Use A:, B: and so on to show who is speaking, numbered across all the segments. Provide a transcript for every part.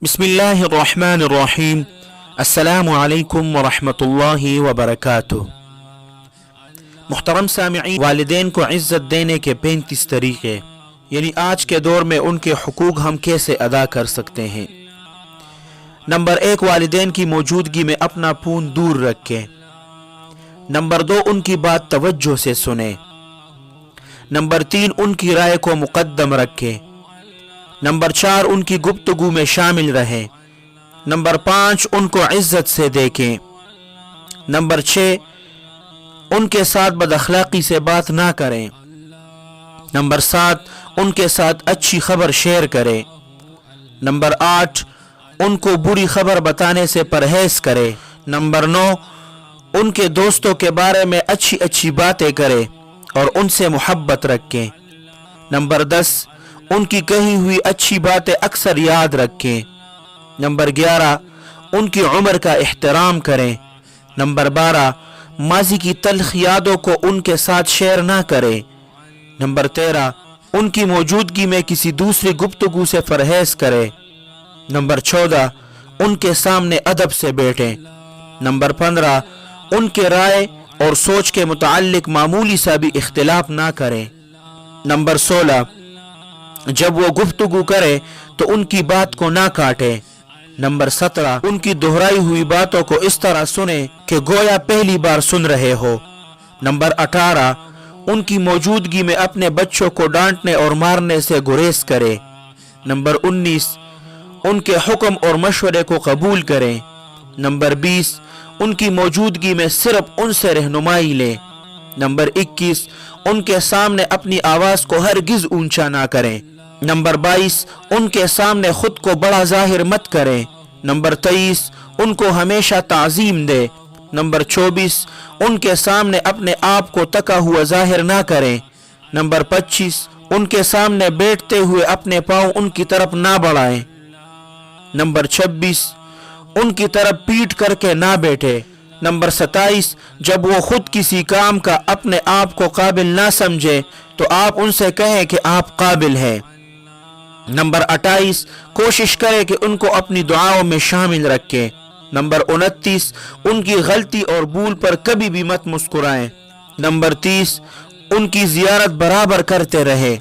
A: बिस्मिल्लाहिर्रहमानिर्रहीम। अस्सलामु अलैकुम वरहमतुल्लाहि वबरकातुह। मुहतरम सामिईन, वालिदैन को इज़्ज़त देने के 35 तरीक़े, यानी आज के दौर में उनके हुकूक हम कैसे अदा कर सकते हैं। नंबर 1, वालिदैन की मौजूदगी में अपना फ़ोन दूर रखें। नंबर 2, उनकी बात तवज्जो से सुने। नंबर 3, उनकी राय को मुक़द्दम रखें। नंबर 4, उनकी गुफ्तगू में शामिल रहें। नंबर 5, उनको इज्जत से देखें। नंबर 6, उनके साथ बदअखलाक़ी से बात ना करें। नंबर 7, उनके साथ अच्छी खबर शेयर करें। नंबर 8, उनको बुरी खबर बताने से परहेज करें। नंबर 9, उनके दोस्तों के बारे में अच्छी अच्छी बातें करें और उनसे मोहब्बत रखें। नंबर 10, उनकी कही हुई अच्छी बातें अक्सर याद रखें। नंबर 11, उनकी उम्र का एहतराम करें। नंबर 12, माजी की तल्ख यादों को उनके साथ शेयर ना करें। नंबर 13, उनकी मौजूदगी में किसी दूसरी गुफ्तगू से परहेज करें। नंबर 14, उनके सामने अदब से बैठें। नंबर 15, उनके राय और सोच के मुताल्लिक मामूली सा भी इख्तिलाफ ना करें। नंबर 16, जब वो गुफ्तगू करे तो उनकी बात को ना काटे। नंबर 17, उनकी दोहराई हुई बातों को इस तरह सुने कि गोया पहली बार सुन रहे हो। नंबर 18, उनकी मौजूदगी में अपने बच्चों को डांटने और मारने से गुरेज करे। नंबर 19, उनके हुक्म और मशवरे को कबूल करें। नंबर 20, उनकी मौजूदगी में सिर्फ उनसे रहनुमाई लें। नंबर 21, उनके सामने अपनी आवाज़ को हरगिज ऊंचा ना करें। नंबर 22, उनके सामने खुद को बड़ा जाहिर मत करें। नंबर 23, उनको हमेशा ताज़ीम दे। नंबर 24, उनके सामने अपने आप को तका हुआ जाहिर ना करें। नंबर 25, उनके सामने बैठते हुए अपने पाँव उनकी तरफ ना बढ़ाएं। नंबर 26, उनकी तरफ पीठ करके ना बैठे। नंबर 27, जब वो खुद किसी काम का अपने आप को काबिल ना समझे तो आप उनसे कहें कि आप काबिल हैं। नंबर 28, कोशिश करें कि उनको अपनी दुआओं में शामिल रखें। नंबर 29, उनकी गलती और भूल पर कभी भी मत मुस्कुराएं। नंबर 30, उनकी जियारत बराबर करते रहे।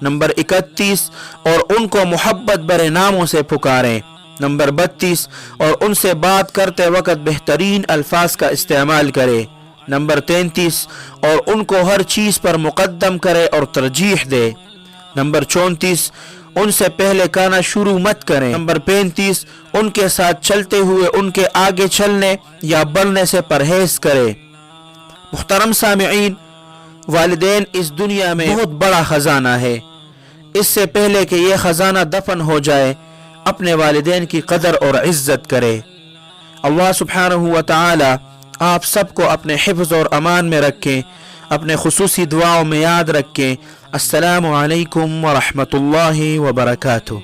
A: नंबर 31, और उनको मोहब्बत भरे नामों से पुकारें। नंबर 32, और उनसे बात करते वक्त बेहतरीन अल्फाज का इस्तेमाल करे। नंबर 33, और उनको हर चीज़ पर मुक़द्दम करे और तरजीह दे। नंबर 34, उनसे पहले कहना शुरू मत करें। नंबर 35, उनके साथ चलते हुए उनके आगे चलने या बढ़ने से परहेज करें। मुहतरम सामिईन, वालिदैन इस दुनिया में बहुत बड़ा ख़जाना है। इससे पहले कि यह ख़जाना दफन हो जाए, अपने वालिदैन की कदर और इज्जत करे। अल्लाह सुब्हानहू व तआला आप सबको अपने हिफ्ज़ और अमान में रखें, अपने खुसूसी दुआओं में याद रखें। अस्सलामु अलैकुम व रहमतुल्लाहि व बरकातुह।